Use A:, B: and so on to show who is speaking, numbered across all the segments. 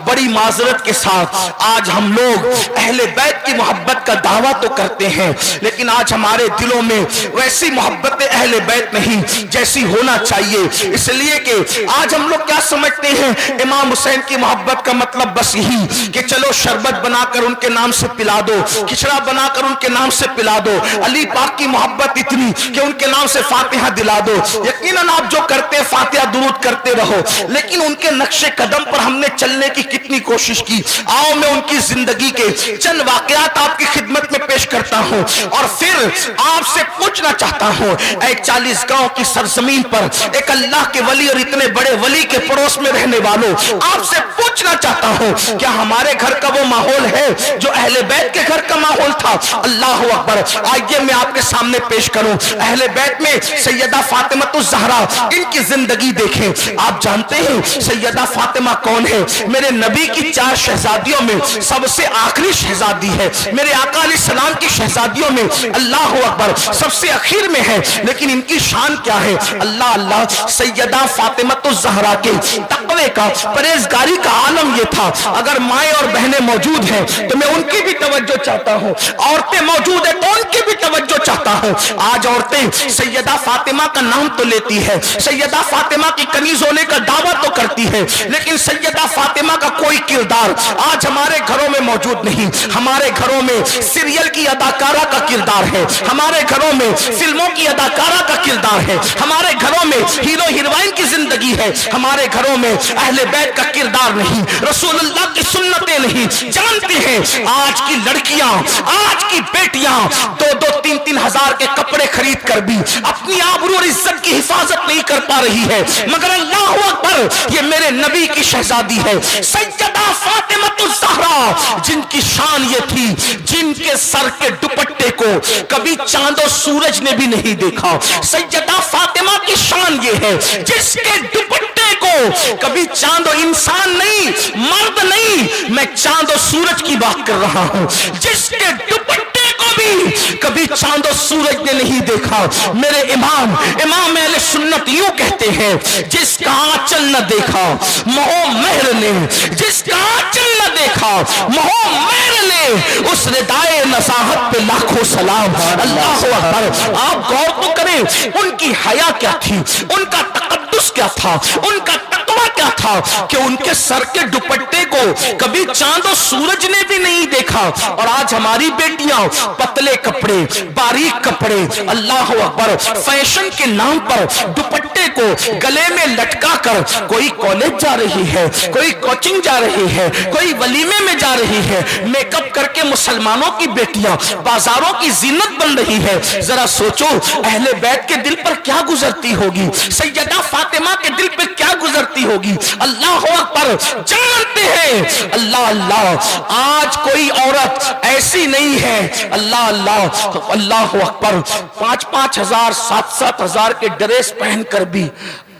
A: بڑی معذرت کے ساتھ آج ہم لوگ اہل بیت کی محبت کا دعویٰ تو کرتے ہیں، لیکن آج ہمارے دلوں میں ویسی محبت اہل بیت نہیں جیسی ہونا چاہیے، اس لیے کہ آج ہم لوگ کیا سمجھتے ہیں، امام حسین کی محبت کا مطلب بس یہی کہ چلو شربت بنا کر ان کے نام سے پلا دو، کھچڑا بنا کر ان کے نام سے پلا دو، علی پاک کی محبت اتنی کہ ان کے نام سے فاتحہ دلا دو۔ یقیناً آپ جو کرتے فاتحہ درود کرتے رہو، لیکن ان کے نقش قدم پر ہم نے چلنے کی کتنی کوشش کی۔ آؤ میں ان کی زندگی کے چند واقعات آپ کی خدمت میں پیش کرتا ہوں اور پھر آپ سے پوچھنا چاہتا ہوں، اے 40 گاؤں کی سرزمین پر ایک اللہ کے ولی اور اتنے بڑے ولی کے پڑوس میں رہنے والوں، آپ سے پوچھنا چاہتا ہوں کیا ہمارے گھر کا وہ ماحول ہے جو اہل بیت کے گھر کا ماحول تھا؟ اللہ اکبر۔ آئیے میں آپ کے سامنے پیش کروں، اہل بیت میں سیدہ فاطمہ الزہرا، ان کی زندگی دیکھیں۔ آپ جانتے ہیں سیدہ فاطمہ کون ہے؟ میرے نبی کی 4 شہزادیوں میں سب سے آخری شہزادی ہے، میرے آقا علیہ السلام کی شہزادیوں میں اللہ اکبر سب سے اخیر میں ہے، لیکن ان کی شان کیا ہے؟ اللہ اللہ، سیدہ فاطمہ الزہرا کے تقوی کا، پرہیزگاری کا عالم یہ تھا، اگر مائیں اور بہنیں موجود ہیں تو میں ان کی بھی توجہ چاہتا ہوں، عورتیں موجود ہیں تو ان کی بھی توجہ چاہتا ہوں۔ آج عورتیں سیدہ فاطمہ کا نام تو لیتی ہے، سیدہ فاطمہ کی کنیز ہونے کا دعویٰ تو کرتی ہے، لیکن سیدہ فاطمہ کا کوئی کردار آج ہمارے گھروں میں موجود نہیں۔ ہمارے گھروں میں سیریل کی اداکارہ کا کردار ہے، ہمارے گھروں میں فلموں کی اداکارہ کا کردار ہے، ہمارے گھروں میں ہیرو ہیروئن کی زندگی ہے، ہمارے گھروں میں اہل بیت کا کردار نہیں، رسول اللہ کی سنتیں نہیں۔ جانتے ہیں آج کی لڑکیاں، آج کی بیٹیاں 2-3 ہزار کے کپڑے خرید کر بھی اپنی آبرو اور عزت کی حفاظت نہیں کر پا رہی ہے، مگر اللہ اکبر یہ میرے نبی کی شہزادی ہے سیدہ فاطمہ الزہرا، جن کی شان یہ تھی جن کے سر کے دوپٹے کو کبھی چاند و سورج نے بھی نہیں دیکھا۔ سیدہ فاطمہ کی شان یہ ہے جس کے دوپٹے کو کبھی چاند و انسان نہیں، مرد نہیں، میں چاند و سورج کی بات کر رہا ہوں، جس کے دوپٹے کو بھی کبھی چاند و سورج نے نہیں دیکھا۔ میرے امام اہل سنت یوں کہتے ہیں، جس کا آنچل نہ دیکھا مہو مہر نے، جس کا آنچل نہ دیکھا مہو مہر نے، اس ردائے نصاحت پہ لاکھوں سلام۔ اللہ اکبر۔ آپ غور تو کریں ان کی حیا کیا تھی، ان کا تقدس کیا تھا، ان کا تقوی کیا تھا کہ ان کے سر کے دوپٹے کو کبھی چاند و سورج نے بھی نہیں دیکھا۔ اور آج ہماری بیٹیاں پتلے کپڑے، باریک کپڑے، اللہ اکبر، فیشن کے نام پر دوپٹے کو گلے میں لٹکا کر کوئی کالج جا رہی ہے، کوئی کوچنگ جا رہی ہے، کوئی ولیمے میں جا رہی ہے، میک اپ کر کے مسلمانوں کی بیٹیاں بازاروں کی زینت بن رہی ہے۔ ذرا سوچو اہل بیت کے دل پر کیا گزرتی ہوگی، سیدہ فاطمہ کے دل پہ کیا گزرتی ہوگی۔ اللہ اکبر۔ جانتے ہیں اللہ اللہ آج کوئی عورت ایسی نہیں ہے، اللہ اللہ اللہ اکبر، 5-5 ہزار 7-7 ہزار کے ڈریس پہن کر بھی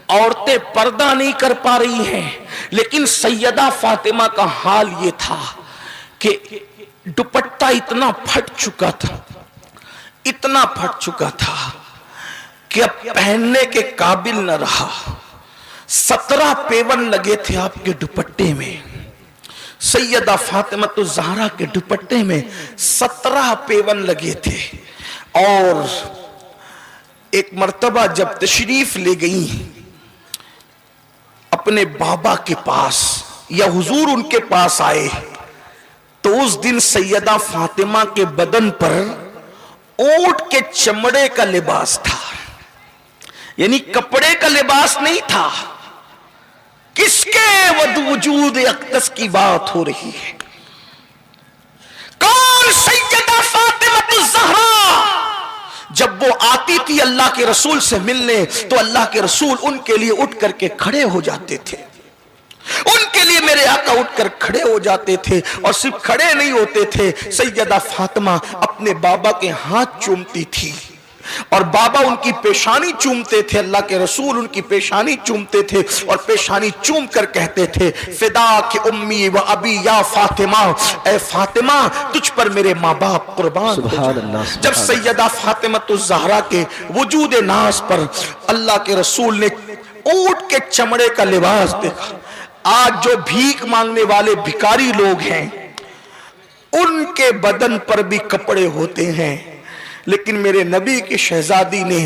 A: عورتیں پردہ نہیں کر پا رہی ہیں، لیکن سیدہ فاطمہ کا حال یہ تھا کہ دوپٹہ اتنا پھٹ چکا تھا، اتنا پھٹ چکا تھا کہ اب پہننے کے قابل نہ رہا۔ 17 پیون لگے تھے آپ کے دوپٹے میں، سیدہ فاطمہ الزہرا کے دوپٹے میں 17 پیون لگے تھے۔ اور ایک مرتبہ جب تشریف لے گئی اپنے بابا کے پاس، یا حضور ان کے پاس آئے، تو اس دن سیدہ فاطمہ کے بدن پر اونٹ کے چمڑے کا لباس تھا، یعنی کپڑے کا لباس نہیں تھا۔ کس کے وجود اقدس کی بات ہو رہی ہے؟ کون؟ سیدہ فاطمہ الزہرا۔ جب وہ آتی تھی اللہ کے رسول سے ملنے تو اللہ کے رسول ان کے لیے اٹھ کر کے کھڑے ہو جاتے تھے، ان کے لیے میرے آقا اٹھ کر کھڑے ہو جاتے تھے، اور صرف کھڑے نہیں ہوتے تھے، سیدہ فاطمہ اپنے بابا کے ہاتھ چومتی تھی، اور بابا ان کی پیشانی چومتے تھے، اللہ کے رسول ان کی پیشانی چومتے تھے، اور پیشانی چوم کر کہتے تھے فدا کی امی و ابی یا فاطمہ، اے فاطمہ تجھ پر میرے ماں باپ قربان ہو جائیں۔ جب سیدہ فاطمہ الزہرا کے وجود ناز پر اللہ کے رسول نے اونٹ کے چمڑے کا لباس دیکھا، आज जो भीख मांगने वाले भिखारी लोग हैं उनके बदन पर भी कपड़े होते हैं, लेकिन मेरे नबी की शहजादी ने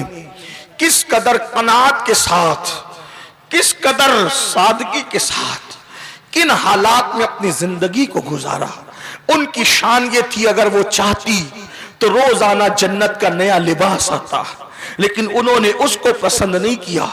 A: किस कदर कनात के साथ, किस कदर सादगी के साथ, किन हालात में अपनी जिंदगी को गुजारा। उनकी शान ये थी, अगर वो चाहती तो रोजाना जन्नत का नया लिबास आता, लेकिन उन्होंने उसको पसंद नहीं किया।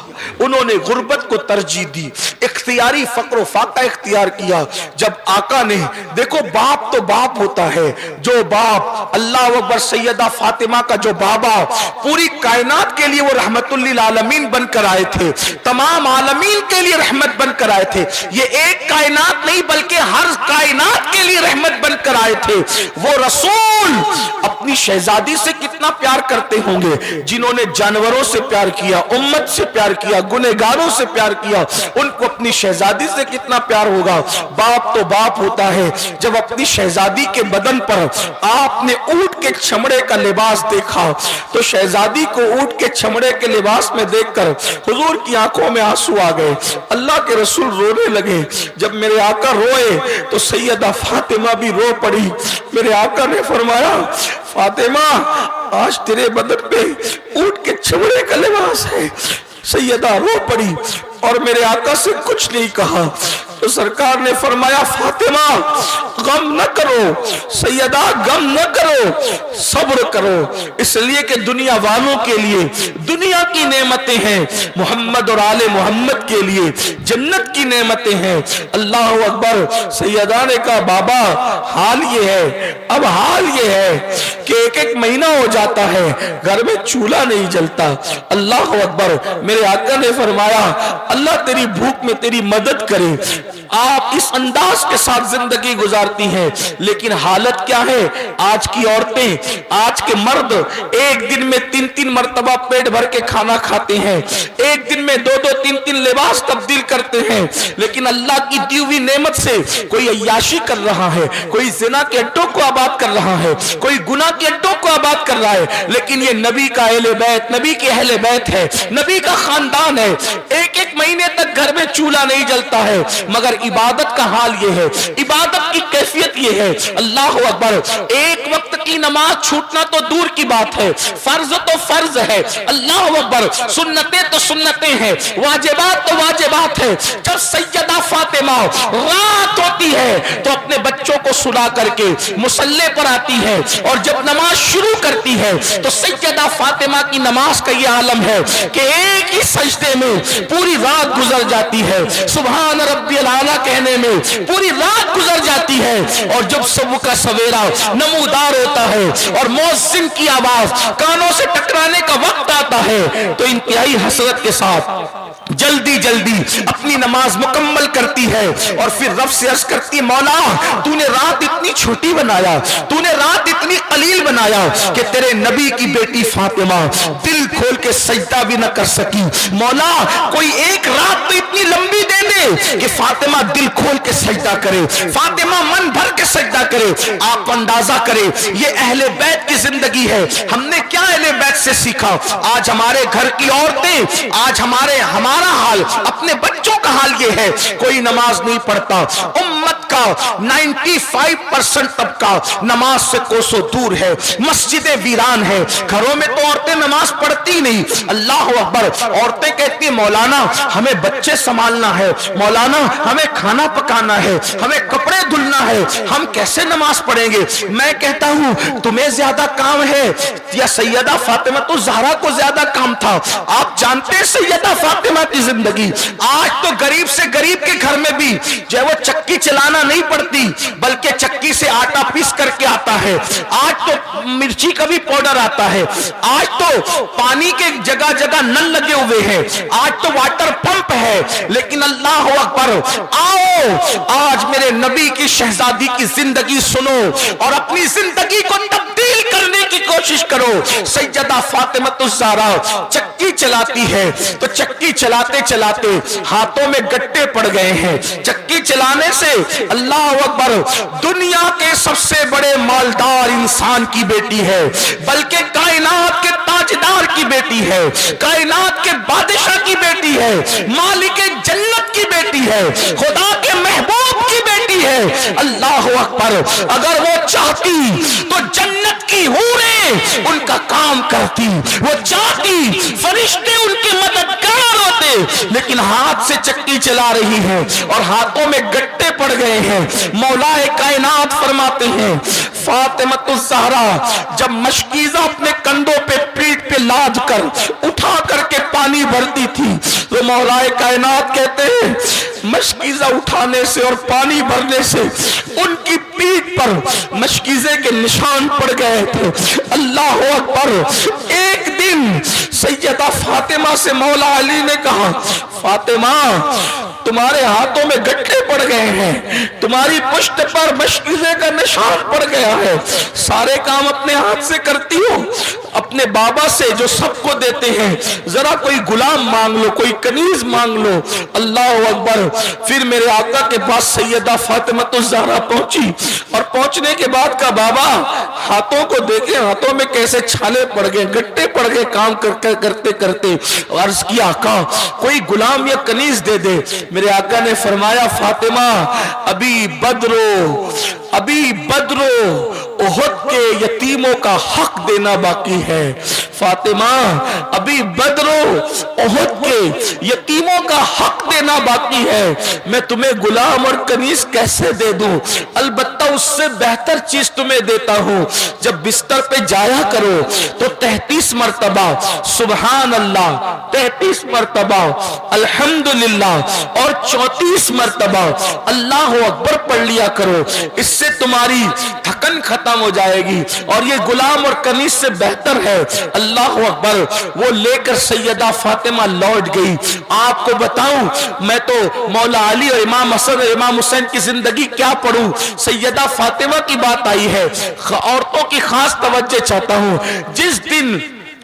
A: उन्होंने गुर्बत को तरजीह दी, इख्तियारी फक्र फाका इख्तियार किया। जब आका ने, देखो बाप तो बाप होता है, जो बाप अल्लाह अकबर सैयदा फातिमा का जो बाबा पूरी कायनात के लिए वो रहमतुल्लिल आलमीन बनकर आए थे, तमाम आलमीन के लिए रहमत बनकर आए थे। ये एक कायनात नहीं बल्कि हर कायनात के लिए रहमत बनकर आए थे। वो रसूल अपनी शहजादी से कितना प्यार करते होंगे, जिन्होंने जानवरों से प्यार किया, उम्मत से प्यार किया, गुनहगारों से प्यार किया, उनको अपनी शहजादी से कितना प्यार होगा। बाप तो बाप होता है। जब अपनी शहजादी के बदन पर आपने ऊंट के चमड़े का लिबास देखा तो शहजादी को ऊंट के चमड़े के लिबास में देखकर हुजूर की आंखों में आंसू आ गए। अल्लाह के रसूल रोने लगे। जब मेरे आका रोए तो सैयदा फातिमा भी रो पड़ी। मेरे आका ने फरमाया, फातिमा आज तेरे बदन पे ऊंट के चमड़े का लिबास है। सैयदा रो पड़ी और मेरे आका से कुछ नहीं कहा। तो सरकार ने फरमाया, फातिमा गम न करो, सैयदा गम न करो, सब्र करो, इसलिए कि दुनिया वालों के लिए दुनिया की नेमतें हैं, मोहम्मद और आले मोहम्मद के लिए जन्नत की नेमतें हैं। अल्लाह अकबर। सैयदा ने कहा, बाबा हाल ये है, अब हाल ये है कि एक एक महीना हो जाता है घर में चूल्हा नहीं जलता। अल्लाह अकबर। मेरे आका ने फरमाया, अल्लाह तेरी भूख में तेरी मदद करे। आप इस अंदाज के साथ जिंदगी गुजारती हैं, लेकिन हालत क्या है आज की औरतें, आज के मर्द एक दिन में 3-3 मर्तबा पेट भर के खाना खाते हैं, एक दिन में 2-2, 3-3 लिबास तब्दील करते हैं, लेकिन अल्लाह की दी हुई नेमत से कोई अय्याशी कर रहा है, कोई जिना के अड्डों को आबाद कर रहा है, कोई गुनाह के अड्डों को आबाद कर रहा है। लेकिन ये नबी का अहले बैत, नबी के अहले बैत है, नबी का खानदान है। एक एक महीने तक घर में चूल्हा नहीं जलता है, मगर इबादत का हाल ये है, इबादत की कैफियत ये है। अल्लाह अकबर। एक वक्त की नमाज छूटना तो दूर की बात है, फर्ज तो फर्ज है। अल्लाह अकबर। सुन्नतें तो सुन्नतें हैं, वाजिबात तो वाजिबात है। जब सैयदा फातिमा रात होती है तो अपने बच्चों को सुला करके मुसल्ले पर आती है, और जब नमाज शुरू करती है तो सैयदा फातिमा की नमाज का ये आलम है कि एक ही सजदे में पूरी रात गुजर जाती है, सुभान रब्बियल आला कहने में पूरी रात गुजर जाती है। और जब सुबह का सवेरा नमूदार होता है और मुअज्जिन की आवाज कानों से टकराने का वक्त आता है तो इंतहाई हसरत के साथ जल्दी जल्दी अपनी नमाज मुकम्मल करती है, और फिर रब से अर्ज करती, मौला तूने रात इतनी छोटी बनाया, तूने रात इतनी कलील बनाया कि तेरे नबी की बेटी फातिमा दिल खोल के सजदा भी न कर सकी। मौला कोई एक रात तो इतनी लंबी दे दे कि फातिमा दिल खोल के सजदा करे, फातिमा मन भर के सजदा करे। आप अंदाजा करें ये अहले बैत की जिंदगी है। हमने क्या अहले बैत से सीखा? आज हमारे घर की औरतें, आज हमारा हाल, अपने बच्चों का हाल ये है, कोई नमाज नहीं पढ़ता। उम्मत का 95% तबका नमाज से कोसों दूर है, मस्जिदें वीरान है, घरों में तो औरतें नमाज पढ़ती नहीं। अल्लाह अकबर। औरतें कहती है, मौलाना हमें बच्चे संभालना है, मौलाना हमें खाना पकाना है, हमें कपड़े धुलना है, हम कैसे नमाज पढ़ेंगे? मैं कहता हूं तुम्हें ज्यादा काम है या सैयदा फातिमा तो ज़हरा को ज्यादा काम था? आप जानते हैं सैयदा फातिमा की जिंदगी, आज तो गरीब से गरीब के घर में भी जो है वो चक्की चलाना नहीं पड़ती, बल्कि चक्की से आटा पीस करके आता है। आज तो मिर्ची का भी पाउडर आता है, आज तो पानी के जगह जगह नल लगे हुए हैं, आज तो वाटर पंप है। लेकिन अल्लाह अकबर, आओ आज मेरे नबी की शहजादी की जिंदगी सुनो और अपनी जिंदगी को तब्दील करने की कोशिश करो। सैयदा फातिमा ज़हरा चक्की चलाती है तो चक्की चलाते चलाते हाथों में गट्टे पड़ गए हैं। चक्की चलाने से अल्लाह अकबर दुनिया के सबसे बड़े मालदार इंसान की बेटी है, बल्कि कायनात के ताजदार की बेटी है, कायनात के बादशाह की बेटी है, मालिक जन्नत की बेटी है, खुदा के महबूब की बेटी है। अल्लाह अकबर। अगर वो चाहती तो जन्नत की हूरें उनका काम करती, वो चाहती फरिश्ते उनके मददगार होते, लेकिन हाथ से चक्की चला रही है और हाथों में गट्टे पड़ गए हैं। मौलाए कायनात फरमाते हैं, फातिमतुज़ ज़हरा जब मशकीज़ा अपने कंधों पे पीठ पे लाद कर उठा करके पानी भरती थी तो मौलाए कायनात कहते हैं मशकीज़ा उठाने से और पानी भरने से उनकी पीठ पर मशकीज़े के निशान पड़ गए थे। अल्लाह अकबर। एक दिन सैयदा फातिमा से मौला अली ने कहा, फातिमा तुम्हारे हाथों में गट्टे पड़ गए हैं, तुम्हारी पुष्ट पर मशकीज़े का निशान पड़ गया है, सारे काम अपने हाथ से करती हो, अपने बाबा से जो सबको देते हैं जरा कोई गुलाम मांग लो, कोई कनीज मांग लो। अल्लाह अकबर। फिर मेरे आका के पास सैयदा फातिमतुज़ ज़हरा पहुंची और पहुंचने के बाद का बाबा हाथों को देखे, हाथों में कैसे छाले पड़ गए, गट्टे पड़ गए काम करते करते। अर्ज किया आका कोई गुलाम या कनीज दे दे। मेरे आका ने फरमाया फातिमा अभी बदरो उहद के यतीमों का हक देना बाकी है। फातिमा अभी बदरो उहद के यतीमों का हक देना बाकी है। मैं तुम्हें गुलाम और कनीज कैसे दे दूं? अलबत्ता उससे बेहतर चीज तुम्हें देता हूं। जब बिस्तर पे जाया करो तो 33 मर्तबा सुबहान अल्लाह, 33 मर्तबा अल्हम्दुलिल्लाह और 34 मर्तबा अल्लाह अकबर पढ़ लिया करो। इससे तुम्हारी थकन खत्म हो जाएगी और ये गुलाम और कनीज से बेहतर है। अल्लाह अकबर। वो लेकर सैयदा फातिमा लौट गई। आपको बताऊं मैं तो मौला अली और इमाम हसन और इमाम हुसैन की जिंदगी क्या पढ़ूं, सैयदा फातिमा की बात आई है। औरतों की खास तवज्जो चाहता हूं। जिस दिन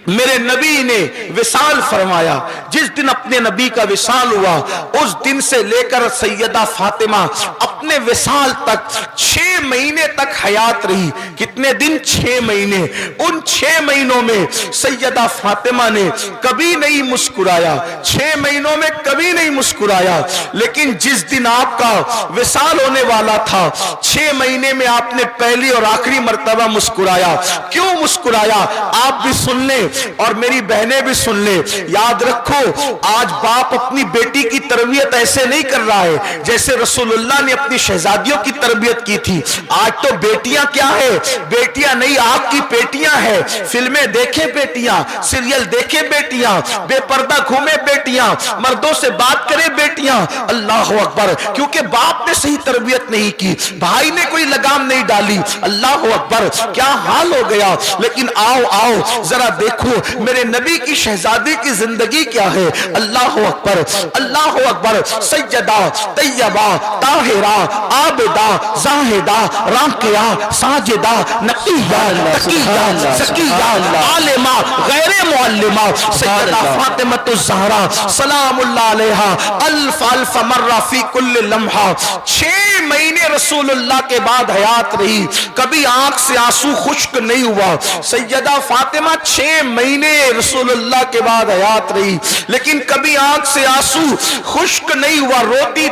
A: मेरे नबी ने विसाल फरमाया, जिस दिन अपने नबी का विसाल हुआ उस दिन से लेकर सैयदा फातिमा अपने विसाल तक 6 महीने तक हयात रही। कितने दिन? 6 महीने। उन 6 महीनों में सैयदा फातिमा ने कभी नहीं मुस्कुराया, 6 महीनों में कभी नहीं मुस्कुराया। लेकिन जिस दिन आपका विसाल होने वाला था 6 महीने में आपने पहली और आखिरी मर्तबा मुस्कुराया। क्यों मुस्कुराया? आप भी सुन लें और मेरी बहनें भी सुन ले। याद रखो आज बाप अपनी बेटी की तरबियत ऐसे नहीं कर रहा है जैसे रसूलुल्लाह ने अपनी शहजादियों की तरबियत की थी। आज तो बेटियां क्या है, बेटियां नहीं आग की पेटियां है। फिल्में देखे बेटियां, सीरियल देखे बेटियां, बेपर्दा घूमे बेटियां, मर्दों से बात करे बेटियां। अल्लाह अकबर। क्योंकि बाप ने सही तरबियत नहीं की, भाई ने कोई लगाम नहीं डाली। अल्लाह अकबर। क्या हाल हो गया। लेकिन आओ जरा देखो मेरे नबी की शहजादी की जिंदगी क्या है। अल्लाह अकबर, अल्लाह अकबर। सैयदा तैयबा ताहिरा आबिदा जाहिदा राकिया साजिदा नकिया तकिया ज़किया आलिमा गैर मुअल्लिमा सैयदा फातिमतुज़ ज़हरा सलामुल्लाह अलैहा अल्फ अल्फ मर्रा फी कुल्ल लम्हा। 6 महीने रसूलुल्लाह के बाद हयात रही, कभी आंख से आंसू खुश्क नहीं हुआ। सैयदा फातिमा 6 महीने रसूलुल्लाह के बाद हयात रही, लेकिन कभी आंख से आंसू खुश्क नहीं हुआ। रोती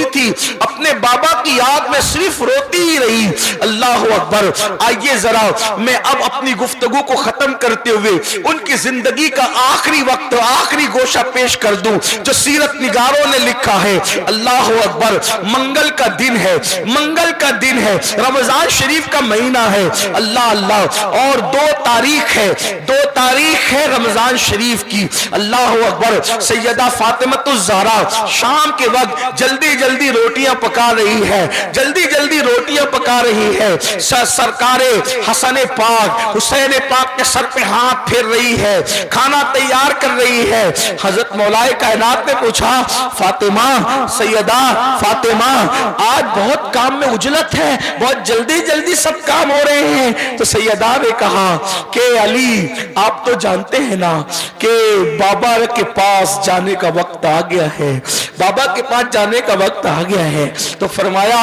A: थी अपने बाबा की याद में सिर्फ रोती ही रही। अल्लाह अकबर। आइए जरा मैं अब अपनी गुफ्तगू को खत्म करते हुए उनकी जिंदगी का आखिरी वक्त, आखिरी गोशा पेश कर दूं जो सीरत निगारों ने लिखा है। अल्लाह अकबर। मंगल का दिन है, मंगल का दिन है, रमजान शरीफ का महीना है। अल्लाह अल्लाह। और 2 तारीख है रमजान शरीफ की। अल्लाह अकबर। सैयदा फातिमतुज़ ज़हरा शाम के वक्त जल्दी जल्दी रोटियां पका रही है, जल्दी जल्दी रोटियां पका रही है। सरकारे हसन पाक हुसैन पाक के सर पे हाथ फेर रही है, खाना तैयार कर रही है। हजरत मौलाए कायनात ने पूछा फातिमा, सैयदा फातिमा आज बहुत काम में उजलत है, बहुत जल्दी जल्दी सब काम हो रहे हैं। तो सैयदा ने कहा कि अली आप तो जानते हैं ना कि बाबा के पास जाने का वक्त आ गया है, बाबा के पास जाने का वक्त आ गया है। تو فرمایا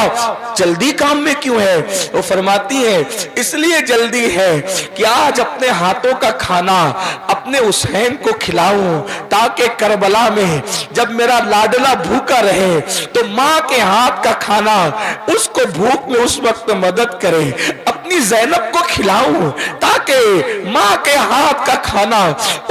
A: جلدی کام میں کیوں ہے؟ وہ فرماتی ہے اس لیے جلدی ہے کہ آج اپنے ہاتھوں کا کھانا اپنے حسین کو کھلاؤں تاکہ کربلا میں جب میرا لاڈلا بھوکا رہے تو ماں کے ہاتھ کا کھانا اس کو بھوک میں اس وقت مدد کرے، اپنی زینب کو کھلاؤں تاکہ ماں کے ہاتھ کا کھانا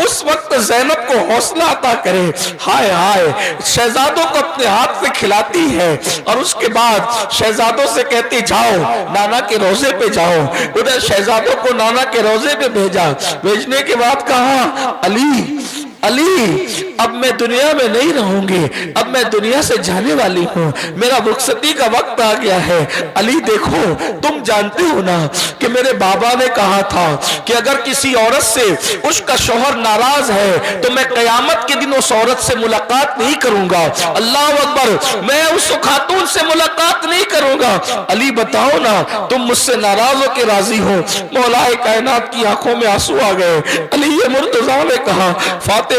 A: اس وقت زینب کو حوصلہ عطا کرے۔ ہائے ہائے، شہزادوں کو اپنے ہاتھ سے کھلاتی ہے اور اس کے بعد شہزادوں سے کہتی جاؤ نانا کے روزے پہ جاؤ۔ ادھر شہزادوں کو نانا کے روزے پہ بھیجا، بھیجنے کے بعد کہا علی علی اب میں دنیا میں نہیں رہوں گی، اب میں دنیا سے جانے والی ہوں، میرا رخصتی کا وقت آ گیا ہے۔ علی دیکھو تم جانتے ہو نا کہ میرے بابا نے کہا تھا کہ اگر کسی عورت سے اس کا شوہر ناراض ہے تو میں قیامت کے دن اس عورت سے ملاقات نہیں کروں گا۔ اللہ اکبر، میں اس خاتون سے ملاقات نہیں کروں گا۔ علی بتاؤ نا تم مجھ سے ناراض ہو کے راضی ہو؟ مولا کائنات کی آنکھوں میں آنسو آ گئے۔ علی مرتضیٰ نے کہا فاطمہ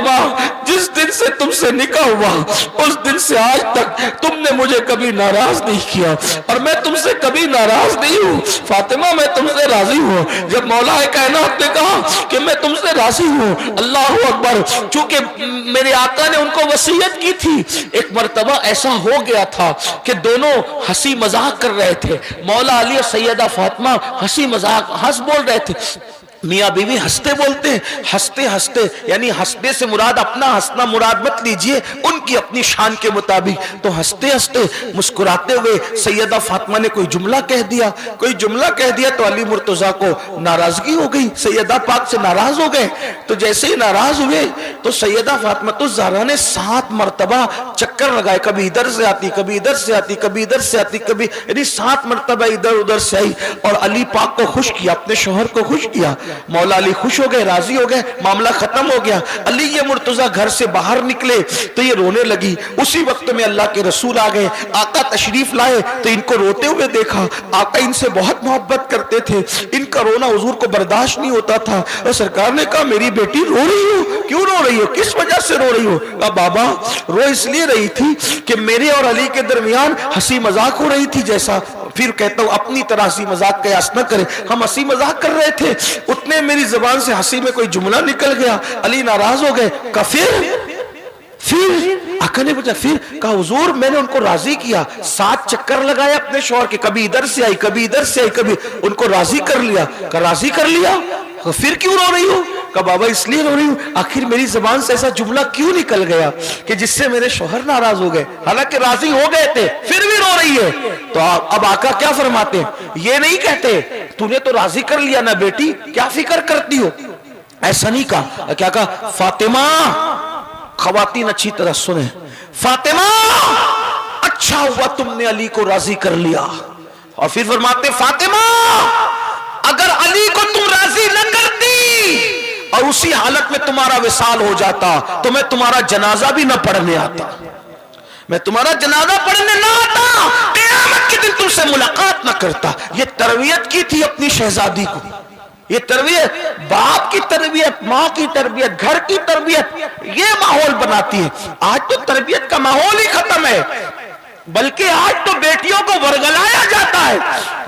A: جس دن سے تم سے نکاح ہوا اس دن سے آج تک تم نے مجھے کبھی ناراض نہیں کیا اور میں تم سے کبھی ناراض نہیں ہوں۔ فاطمہ میں تم سے راضی ہوں۔ جب مولا کائنات نے کہا کہ میں تم سے راضی ہوں، اللہ اکبر، چونکہ میرے آقا نے ان کو وصیت کی تھی۔ ایک مرتبہ ایسا ہو گیا تھا کہ دونوں ہنسی مذاق کر رہے تھے، مولا علی اور سیدہ فاطمہ ہنسی مذاق ہنس بول رہے تھے۔ میاں بیوی ہنستے بولتے ہیں، ہنستے ہنستے، یعنی ہنستے سے مراد اپنا ہنسنا مراد مت لیجئے، ان کی اپنی شان کے مطابق۔ تو ہنستے ہنستے مسکراتے ہوئے سیدہ فاطمہ نے کوئی جملہ کہہ دیا، کوئی جملہ کہہ دیا تو علی مرتضیٰ کو ناراضگی ہو گئی، سیدہ پاک سے ناراض ہو گئے۔ تو جیسے ہی ناراض ہوئے تو سیدہ فاطمہ الزہرا نے 7 مرتبہ چکر لگائے، کبھی ادھر سے آتی، کبھی ادھر سے آتی، کبھی ادھر سے آتی، کبھی، یعنی 7 مرتبہ ادھر ادھر سے آئی اور علی پاک کو خوش کیا، اپنے شوہر کو خوش کیا۔ مولا علی خوش ہو گئے، راضی ہو گئے، معاملہ ختم ہو گیا۔ علی یہ مرتضیٰ گھر سے باہر نکلے تو یہ رونے لگی۔ اسی وقت میں اللہ کے رسول آ گئے، آقا تشریف لائے تو ان کو روتے ہوئے دیکھا۔ آقا ان سے بہت محبت کرتے تھے، ان کا رونا حضور کو برداشت نہیں ہوتا تھا اور سرکار نے کہا میری بیٹی رو رہی ہو، کیوں رو رہی ہو، کس وجہ سے رو رہی ہو؟ کہا بابا رو اس لیے رہی تھی کہ میرے اور علی کے درمیان ہنسی مذاق ہو رہی تھی۔ جیسا پھر کہتا ہوں اپنی طرح ہنسی مذاق قیاس نہ کرے، ہم ہنسی مذاق کر رہے تھے، اتنے میری زبان سے ہنسی میں کوئی جملہ نکل گیا، علی ناراض ہو گئے۔ کہا پھر آقا نے پوچھا پھر؟ کہا حضور میں نے ان کو راضی کیا، 7 چکر لگائے اپنے شوہر کے، کبھی ادھر سے آئی، کبھی ادھر سے آئی، کبھی ان کو راضی کر لیا۔ کہا راضی کر لیا؟ پھر کیوں رو رہی ہو؟ کہا بابا اس لیے رو رہی ہوں، آخر میری زبان سے ایسا جملہ کیوں نکل گیا کہ جس سے میرے شوہر ناراض ہو گئے، حالانکہ راضی ہو گئے تھے، پھر بھی رو رہی ہے۔ تو اب آقا کیا فرماتے ہیں؟ یہ نہیں کہتے تو نے تو راضی کر لیا نا بیٹی، کیا فکر کرتی ہو، ایسا نہیں کہا۔ کیا کہا؟ فاطمہ، خواتین اچھی طرح سنیں، فاطمہ اچھا ہوا تم نے علی کو راضی کر لیا۔ اور پھر فرماتے فاطمہ اگر علی کو تم راضی نہ کرتی اور اسی حالت میں تمہارا وصال ہو جاتا تو میں تمہارا جنازہ بھی نہ پڑھنے آتا، میں تمہارا جنازہ پڑھنے نہ آتا، قیامت کے دن تم سے ملاقات نہ کرتا۔ یہ تربیت کی تھی اپنی شہزادی کو، یہ تربیت، باپ کی تربیت، ماں کی تربیت، گھر کی تربیت، یہ ماحول بناتی ہے۔ آج تو تربیت کا ماحول ہی ختم ہے، بلکہ آج تو بیٹیوں کو ورگلایا جاتا ہے۔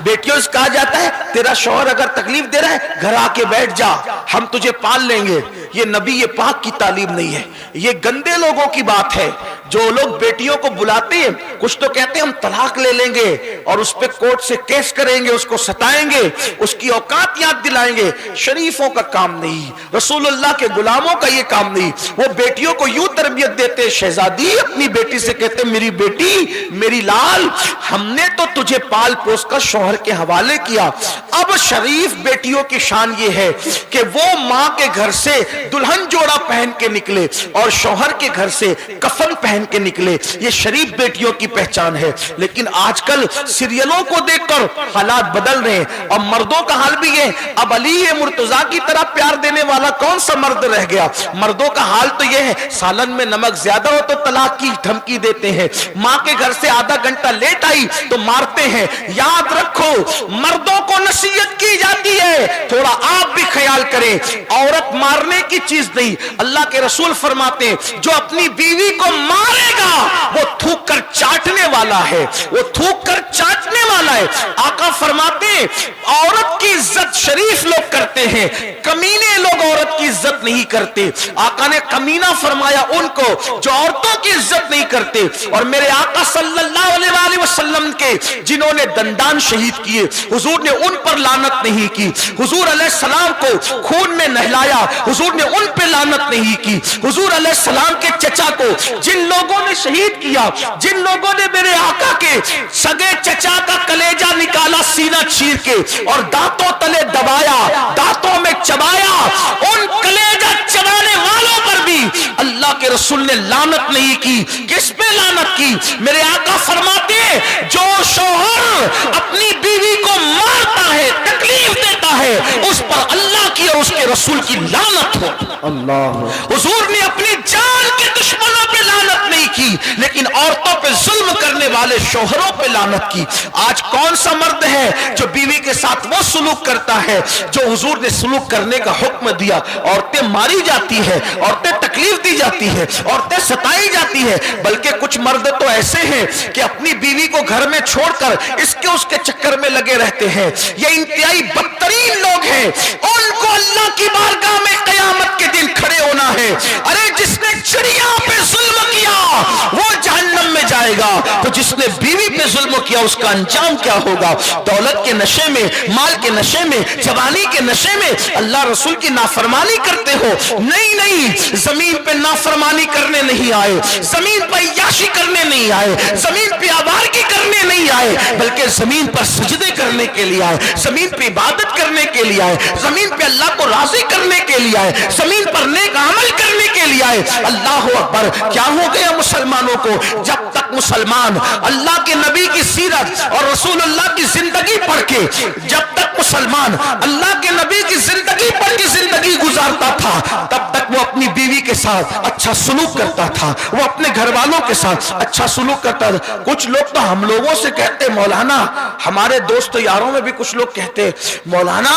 A: بیٹیوں سے کہا جاتا ہے تیرا شوہر اگر تکلیف دے رہا ہے گھر آ کے بیٹھ جا، ہم تجھے پال لیں گے۔ یہ نبی پاک کی تعلیم نہیں ہے، یہ گندے لوگوں کی بات ہے۔ جو لوگ بیٹیوں کو بلاتے ہیں، کچھ تو کہتے ہیں ہم طلاق لے لیں گے اور اس پہ کورٹ سے کیس کریں گے، اس کو ستائیں گے، اس کی اوقات یاد دلائیں گے۔ شریفوں کا کام نہیں، رسول اللہ کے غلاموں کا یہ کام نہیں۔ وہ بیٹیوں کو یوں تربیت دیتے، شہزادی اپنی بیٹی سے کہتے میری بیٹی، میری لال، ہم نے تو تجھے پال پوس کر شوہر کے حوالے کیا۔ اب شریف بیٹیوں کی شان یہ ہے کہ وہ ماں کے گھر سے دلہن جوڑا پہن کے نکلے اور شوہر کے گھر سے کفن پہن کے نکلے، یہ شریف بیٹیوں کی پہچان ہے۔ لیکن آج کل سیریلوں کو دیکھ کر حالات بدل رہے ہیں، اور مردوں کا حال بھی ہے۔ اب علی مرتضیٰ کی طرح پیار دینے والا کون سا مرد رہ گیا؟ مردوں کا حال تو یہ ہے سالن میں نمک زیادہ ہو تو طلاق کی دھمکی دیتے ہیں، ماں کے گھر سے آدھا گھنٹہ لیٹ آئی تو مارتے ہیں۔ یاد رکھو مردوں کو نہ नसीहत की जाती है, थोड़ा आप भी ख्याल करें, औरत मारने की चीज नहीं। अल्लाह के रसूल फरमाते हैं जो अपनी बीवी को मारेगा वो थूक कर चाटने वाला है, वो थूक कर चाटने वाला है। आका फरमाते हैं औरत की इज्जत शरीफ लोग करते हैं, कमीने लोग औरत की इज्जत नहीं करते। आका ने कमीना फरमाया उनको जो औरतों की इज्जत नहीं करते। और मेरे आका सल्लल्लाहु अलैहि वसल्लम के जिन्होंने दंदान शहीद किए, हुजूर ने उन पर लानत नहीं की, हुजूर अलैहिस्सलाम को खून में नहलाया, हुजूर ने उन पे लानत नहीं की। हुजूर अलैहिस्सलाम के चचा को जिन लोगों ने शहीद किया, जिन लोगों ने मेरे आका के सगे चचा का कलेजा निकाला सीना चीर के और दांतों तले दबाया, दांतों में चबाया, उन कलेजा चबाने वालों पर भी अल्लाह के रसूल ने लानत नहीं की। किस पे लानत की? मेरे आका फरमाते हैं जो शौहर अपनी बीवी को मारता है, तकलीफ देता है, उस पर अल्लाह की और उसके रसूल की लानत हो। अल्लाह। हुजूर ने अपनी जान के दुश्मनों पे लानत नहीं की, लेकिन औरतों पे जुल्म करने वाले शौहरों पे लानत की। आज कौन सा मर्द है जो बीवी के साथ वो सुलूक करता है जो हुजूर ने सुलूक करने का हुक्म दिया? औरतें मारी जाती है, औरतें तकलीफ दी जाती है, औरतें सताई जाती है। बल्कि कुछ मर्द तो ऐसे हैं कि अपनी बीवी को घर में छोड़कर इसके उसके चक्कर में लगे रहते हैं। ये इंतहाई बदतरीन लोग हैं, उनको अल्लाह की बारगाह में कयामत के दिन खड़े होना है। अरे जिसने चिड़िया पे जुल्म किया वो जहन्नम में जाएगा, तो जिसने बीवी पे जुल्म किया उसका अंजाम क्या होगा? दौलत के नशे में, माल के नशे में, जवानी के नशे में अल्लाह रसूल की नाफरमानी करते हो। नहीं नहीं, जमीन पे नाफरमानी करने नहीं आए, जमीन पर याशी करने नहीं आए, जमीन पे आवारगी करने नहीं आए, बल्कि जमीन पर सजदे करने के लिए आए, जमीन पे इबादत करने के लिए आए, जमीन पे अल्लाह को राजी करने के लिए आए, जमीन पर नेक अमल करने के लिए आए। अल्लाह अकबर। क्या हो गया मुसलमानों को? जब तक मुसलमान अल्लाह के नबी की सीरत और रसूलुल्लाह की जिंदगी पढ़ के, जब तक मुसलमान अल्लाह के नबी की जिंदगी पढ़ के जिंदगी गुजारता था, तब तक वो अपनी बीवी के साथ अच्छा सुलूक करता था, वो अपने घर वालों के साथ अच्छा सुलूक करता था। कुछ लोग तो हम लोगों से कहते मौलाना, हमारे दोस्त यारों में भी कुछ लोग कहते मौलाना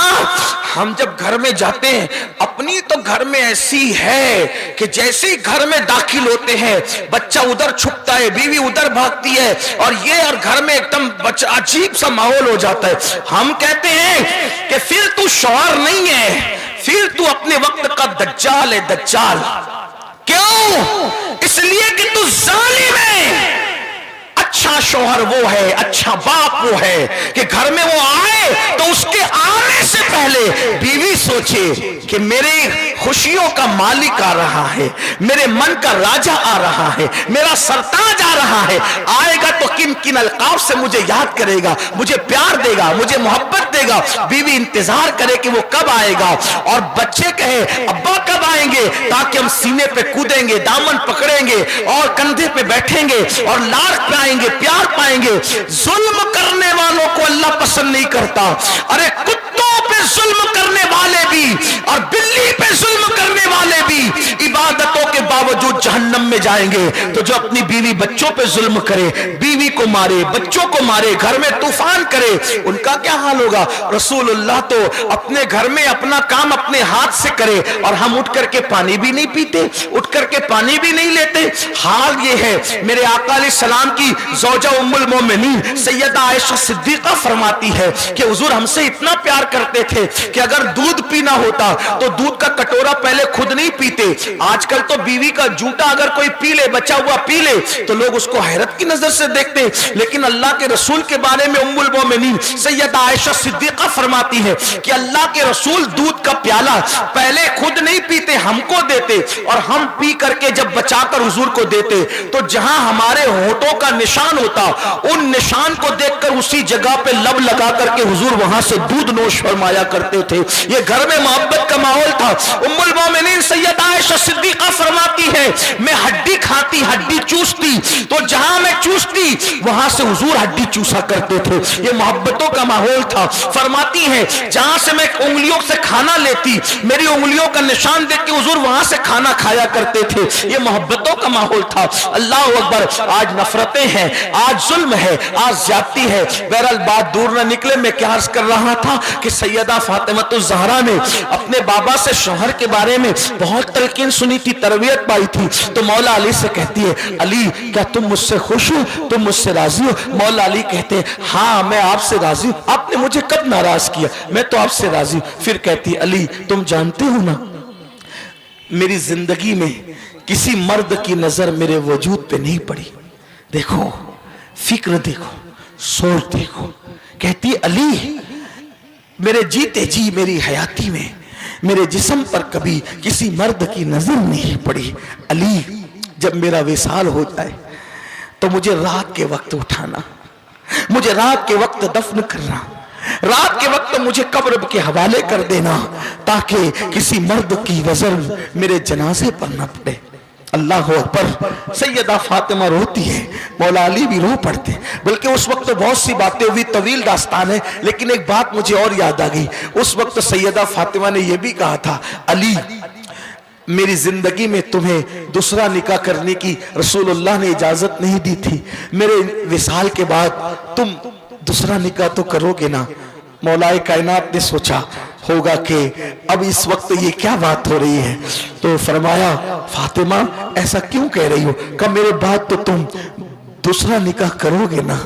A: हम जब घर में जाते हैं अपनी तो घर में ऐसी है कि जैसे ही घर में दाखिल होते हैं बच्चा उधर छुपता है, बीवी उधर भागती है और ये और घर में एकदम अजीब सा माहौल हो जाता है। हम कहते हैं कि फिर तू शौहर नहीं है, फिर तू अपने वक्त का दज्जाल है, दज्जाल। क्यों? इसलिए कि तू जालिम है। अच्छा शौहर वो है, अच्छा बाप वो है कि घर में वो आए तो उसके आने से पहले बीवी सोचे कि मेरी खुशियों का मालिक आ रहा है, मेरे मन का राजा आ रहा है, मेरा सरताज आ रहा है। आएगा तो किन किन अलकाब से मुझे याद करेगा, मुझे प्यार देगा, मुझे मोहब्बत देगा। बीवी इंतजार करे कि वो कब आएगा और बच्चे कहे अब्बा कब आएंगे, ताकि हम सीने पे कूदेंगे, दामन पकड़ेंगे और कंधे पे बैठेंगे और लाड़ पाएंगे, प्यार पाएंगे। जुल्म करने वालों को अल्लाह पसंद नहीं करता। अरे कुत्तों पे जुल्म करने वाले भी और बिल्ली पे जुल्म करने वाले भी इबादतों के बावजूद जहन्नम में जाएंगे। तो जो अपनी बीवी बच्चों पे जुल्म करे, बीवी को मारे, बच्चों को मारे, घर में तूफान करे, उनका क्या हाल होगा? रसूलुल्लाह तो अपने घर में अपना काम अपने हाथ से करे और हम उठ करके पानी भी नहीं पीते, उठ करके पानी भी नहीं लेते। हाल ये है। मेरे आका अलैहिस्सलाम की ज़ौजा उम्मुल मोमिनीन सैयदा आयशा सिद्दीक़ा फरमाती है कि हुजूर हमसे इतना प्यार करते थे कि अगर दूध पीना होता तो दूध का कटोरा पहले खुद नहीं पीते। आजकल तो बीवी का जूठा अगर कोई पी ले, बचा हुआ पी ले, तो लोग उसको हैरत की नजर से देखते। लेकिन अल्लाह के रसूल के बारे में उम्मुल मोमिनीन सैयदा आयशा सिद्दीक़ा फरमाती है कि अल्लाह के रसूल दूध का प्याला पहले खुद नहीं पीते, हमको देते और हम पी करके जब बचाकर हुजूर को देते तो जहां हमारे होठों का निशान होता, उन निशान को देखकर उसी जगह पे लब लगा करके हुजूर वहां से दूध नोश फरमाया करते थे। ये घर में मोहब्बत का माहौल था। उम्मुल मोमिनीन सैयदा आयशा सिद्दीक़ा फरमाती फरमाती है मैं हड्डी खाती, हड्डी चूसती, तो जहां मैं चूसती वहां से हुजूर हड्डी चूसा करते थे। ये मोहब्बतों का माहौल था। फरमाती है जहां से मैं उंगलियों से खाना लेती, मेरी उंगलियों का निशान देख के हुजूर वहां से खाना खाया करते थे। ये मोहब्बतों का माहौल था। अल्लाह अकबर। आज नफरतें हैं, आज जुल्म है, आज ज्यादती है। बहरहाल बात दूर न निकले, मैं क्या अर्ज कर रहा था कि सैयदा फातिमातुज़ ज़हरा ने अपने बाबा से शौहर के बारे में बहुत तलकीन सुनी थी, तरबियत पाई थी। तो मौला अली से कहती है अली क्या तुम मुझसे खुश हो, तुम मुझसे राजी हो? मौला अली कहते हैं हाँ मैं आपसे राजी हूं, आपने मुझे कब नाराज किया, मैं तो आपसे राजी हूं। फिर कहती है अली तुम जानते हो ना मेरी जिंदगी में किसी मर्द की नजर मेरे वजूद पे नहीं पड़ी। देखो फिक्र देखो, सोच देखो। कहती अली मेरे जीते जी मेरी हयाती में मेरे जिस्म पर कभी किसी मर्द की नजर नहीं पड़ी। अली जब मेरा विसाल हो जाए तो मुझे रात के वक्त उठाना, मुझे रात के वक्त दफन करना, रात के वक्त मुझे कब्र के हवाले कर देना ताकि किसी मर्द की नजर मेरे जनाजे पर न पड़े। अल्लाह अकबर। सैयदा फातिमा रोती है, मौला अली भी रो पड़ते। बल्कि उस वक्त बहुत सी बातें हुई, तवील दास्तान है, लेकिन एक बात मुझे और याद आ गई। उस वक्त सैयदा फातिमा ने यह भी कहा था अली मेरी जिंदगी में तुम्हें दूसरा निकाह करने की रसूलुल्लाह ने इजाजत नहीं दी थी, मेरे विसाल के बाद तुम दूसरा निकाह तो करोगे ना। मौलाए कायनात ने सोचा होगा कि अब इस वक्त ये क्या बात हो रही है, तो फरमाया फातिमा ऐसा क्यों कह रही हो? कब मेरे बाद तो तुम दूसरा निकाह करोगे ना।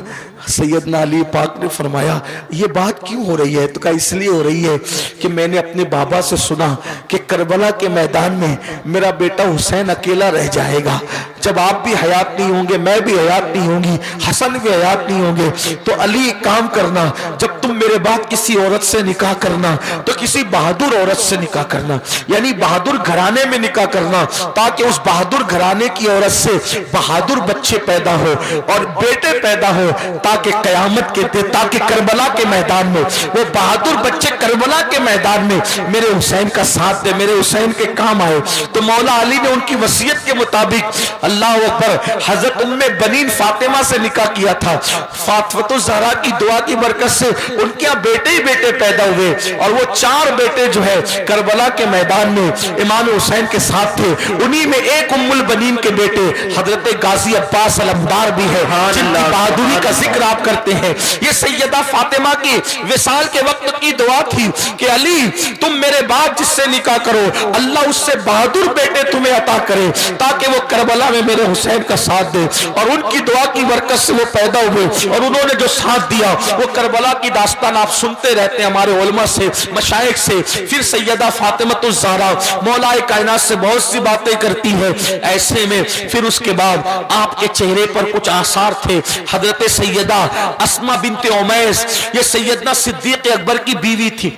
A: सैयदना अली पाक ने फरमाया ये बात क्यों हो रही है? तो कहा इसलिए हो रही है कि मैंने अपने बाबा से सुना कि करबला के मैदान में मेरा बेटा हुसैन अकेला रह जाएगा। जब आप भी हयात नहीं होंगे, मैं भी हयात नहीं होंगी, हसन भी हयात नहीं होंगे, तो अली एक काम करना, जब तुम मेरे बाद किसी औरत से निकाह करना तो किसी बहादुर औरत से निकाह करना, यानी बहादुर घराने में निकाह करना, ताकि उस बहादुर घराने की औरत से बहादुर बच्चे पैदा हो और बेटे पैदा हो, ताकि कयामत के दिन, ताकि करबला के मैदान में वो बहादुर बच्चे करबला के मैदान में मेरे हुसैन का साथ दे, मेरे हुसैन के काम आए। तो मौला अली ने उनकी वसीयत के मुताबिक अल्लाह अकबर हजरत उम्मे बनीन फातिमा से निकाह किया था। फातिमातुज़ ज़हरा की दुआ की बरकत से उनके यहाँ बेटे ही बेटे पैदा हुए और वो 4 बेटे जो है करबला के मैदान में इमाम हुसैन के साथ थे। उन्हीं में एक उम्मुल बनीन के बेटे हजरत गाजी अब्बास अलमदार भी है, जिनकी बहादुरी का जिक्र आप करते हैं। ये सैयदा फातिमा की विसाल के वक्त की दुआ थी कि अली तुम मेरे बाद जिससे निकाह करो अल्लाह उससे बहादुर बेटे तुम्हें अता करे, ताकि वो करबला में मेरे हुसैन का साथ दे। और उनकी दुआ की बरकत से वो पैदा हुए और उन्होंने जो साथ दिया वो करबला की दास्तान आप सुनते रहते हैं हमारे उलमा से, मशाइख से। फिर सैयदा फातिमातुज़ ज़हरा मौलाए कायनात से बहुत सी बातें करती है। ऐसे में फिर उसके बाद आपके चेहरे पर कुछ आसार थे। हजरत सैयदा अस्मा बिनते उमैस, ये सैयदना सिद्दीक अकबर की बीवी थी।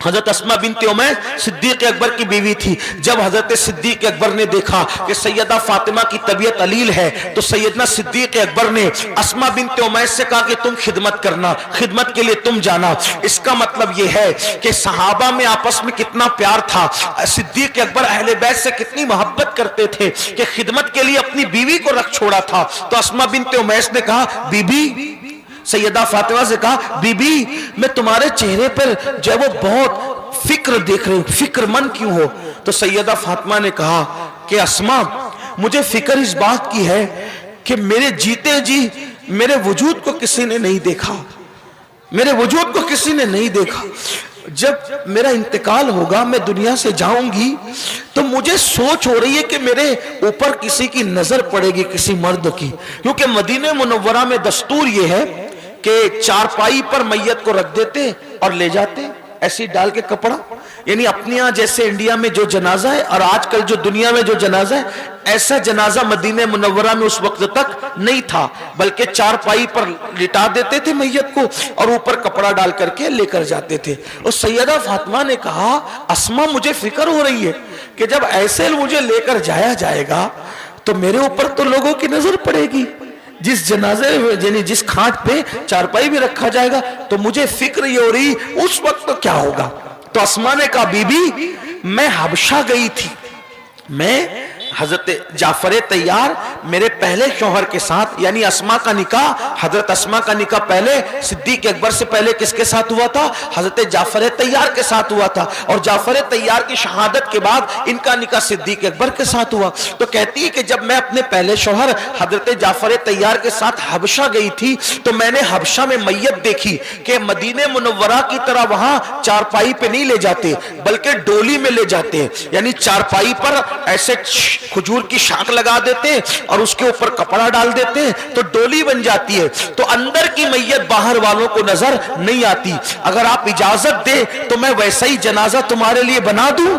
A: हजरत अस्मा बिनते उमैस सिद्दीक अकबर की बीवी थी। जब हजरत सिद्दीक अकबर ने देखा कि सैयदा फातिमा की तबीयत अलील है, तो सैयदना सिद्दीक अकबर ने अस्मा बिनते उमैस से कहा कि तुम खिदमत करना, खिदमत के लिए तुम जाना। इसका मतलब यह है कि सहाबा में आपस में कितना प्यार था, सिद्दीक अकबर अहले बैत से कितनी मोहब्बत करते थे कि खिदमत के लिए अपनी बीवी को रख छोड़ा था। तो अस्मा बिनते उमैस ने कहा बीबी, सैयदा फातिमा से कहा बीबी मैं तुम्हारे चेहरे पर जो वो बहुत फिक्र देख रही हूं, फिक्रमंद क्यों हो? तो सैयदा फातिमा ने कहा कि अस्मा मुझे फिक्र इस बात की है कि मेरे जीते जी मेरे वजूद को किसी ने नहीं देखा, मेरे वजूद को किसी ने नहीं देखा। जब मेरा इंतकाल होगा, मैं दुनिया से जाऊंगी, तो मुझे सोच हो रही है कि मेरे ऊपर किसी की नजर पड़ेगी, किसी मर्द की। क्योंकि मदीने मुनव्वरा में दस्तूर ये है कि चारपाई पर मैयत को रख देते और ले जाते ऐसी डाल के कपड़ा, यानी अपने यहाँ जैसे इंडिया में जो जनाजा है और आजकल जो दुनिया में जो जनाजा है, ऐसा जनाजा मदीने मुनव्वरा में उस वक्त तक नहीं था, बल्कि चारपाई पर लिटा देते थे मैयत को और ऊपर कपड़ा डाल करके लेकर जाते थे। और सैयदा फातिमा ने कहा अस्मा मुझे फिक्र हो रही है कि जब ऐसे मुझे लेकर जाया जाएगा तो मेरे ऊपर तो लोगों की नजर पड़ेगी, जिस जनाजे यानी जिस खाट पे चारपाई भी रखा जाएगा, तो मुझे फिक्र ये हो रही उस वक्त तो क्या होगा। तो अस्मा ने कहा बीबी मैं हबशा गई थी, मैं حضرت جعفر طیار میرے پہلے شوہر کے ساتھ یعنی اسما کا نکاح، حضرت اسما کا نکاح پہلے صدیق اکبر سے پہلے کس کے ساتھ ہوا تھا؟ حضرت جعفر طیار کے ساتھ ہوا تھا، اور جعفر طیار کی شہادت کے بعد ان کا نکاح صدیق اکبر کے ساتھ ہوا۔ تو کہتی ہے کہ جب میں اپنے پہلے شوہر حضرت جعفر طیار کے ساتھ حبشہ گئی تھی تو میں نے حبشہ میں میت دیکھی کہ مدینہ منورہ کی طرح وہاں چارپائی پہ نہیں لے جاتے بلکہ ڈولی میں لے جاتے ہیں، یعنی چارپائی پر ایسے کھجور کی شاخ لگا دیتے ہیں اور اس کے اوپر کپڑا ڈال دیتے ہیں تو ڈولی بن جاتی ہے، تو اندر کی میت باہر والوں کو نظر نہیں آتی۔ اگر آپ اجازت دے تو میں ویسا ہی جنازہ تمہارے لیے بنا دوں،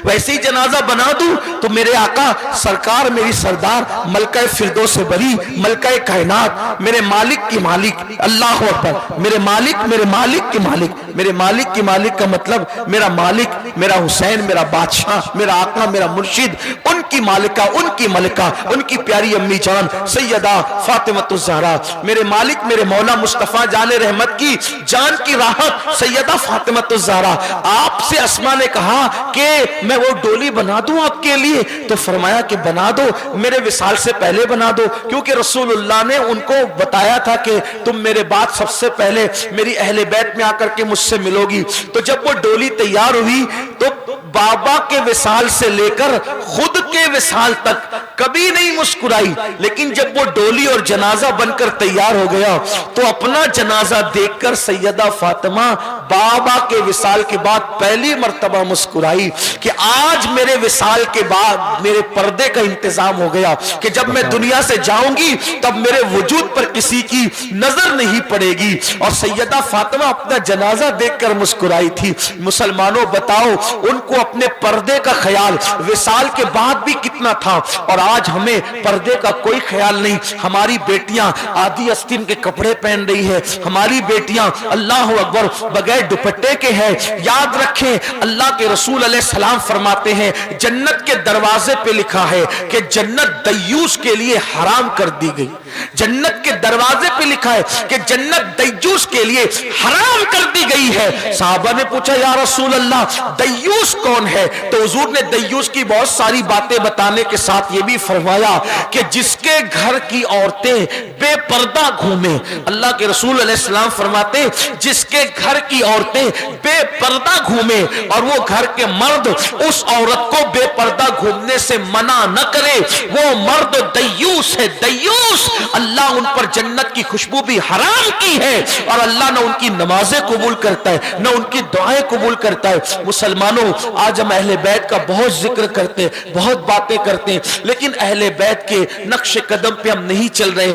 A: ویسے ہی جنازہ بنا دوں تو میرے آقا سرکار میری سردار ملکہ فردوس بری ملکہ کائنات میرے مالک کی مالک، اللہ اکبر، میرے مالک میرے مالک کی مالک، میرے مالک کی مالک کا مطلب میرا مالک میرا حسین میرا بادشاہ میرا آقا میرا مرشد، ان کی مالکہ ان کی ملکہ ان کی پیاری امی جان سیدہ فاطمۃ الزہرا، میرے مالک میرے مولا مصطفیٰ جان رحمت کی جان کی راحت سیدہ فاطمۃ الزہرا، آپ سے اسما نے کہا کہ میں وہ ڈولی بنا دوں آپ کے لیے؟ تو فرمایا کہ بنا دو، میرے وصال سے پہلے بنا دو، کیونکہ رسول اللہ نے ان کو بتایا تھا کہ تم میرے بعد سب سے پہلے میری اہل بیت میں آ کر کے مجھ سے ملو گی۔ تو جب وہ ڈولی تیار ہوئی تو بابا کے وصال سے لے کر خود کے وصال تک کبھی نہیں مسکرائی، لیکن جب وہ ڈولی اور جنازہ بن کر تیار ہو گیا تو اپنا جنازہ دیکھ کر سیدہ فاطمہ بابا کے وصال کے بعد پہلی مرتبہ مسکرائی کہ آج میرے وصال کے بعد میرے پردے کا انتظام ہو گیا کہ جب میں دنیا سے جاؤں گی تب میرے وجود پر کسی کی نظر نہیں پڑے گی، اور سیدہ فاطمہ اپنا جنازہ دیکھ کر مسکرائی تھی۔ مسلمانوں بتاؤ ان کو اپنے پردے کا خیال وصال کے بعد بھی کتنا تھا، اور آج ہمیں پردے کا کوئی خیال نہیں۔ ہماری بیٹیاں آدھی آستین کے کپڑے پہن رہی ہے، ہماری بیٹیاں اللہ اکبر بغیر دوپٹے کے ہیں۔ یاد رکھیں اللہ کے رسول علیہ السلام فرماتے ہیں جنت کے دروازے پہ لکھا ہے کہ جنت دیوس کے لیے حرام کر دی گئی، جنت کے دروازے پہ لکھا ہے کہ جنت دیوس کے لیے حرام کر دی گئی ہے۔ صحابہ نے پوچھا یا رسول اللہ دیوس کون ہے؟ تو حضور نے دیوس کی بہت ساری باتیں بتانے کے ساتھ یہ بھی فرمایا کہ جس کے گھر کی عورتیں بے پردہ گھومیں۔ اللہ کے رسول علیہ السلام فرماتے ہیں جس کے گھر کی عورتیں بے پردہ گھومیں اور وہ گھر کے مرد اس عورت کو بے پردہ گھومنے سے منع نہ کرے، وہ مرد دیوس ہے، دیوس۔ اللہ ان پر جنت کی خوشبو بھی حرام کی ہے، اور اللہ نہ ان کی نمازیں قبول کرتا ہے نہ ان کی دعائیں قبول کرتا ہے۔ مسلمانوں آج ہم اہل بیت کا بہت ذکر کرتے ہیں، بہت باتیں کرتے ہیں، لیکن اہل بیت کے نقش قدم پہ ہم نہیں چل رہے۔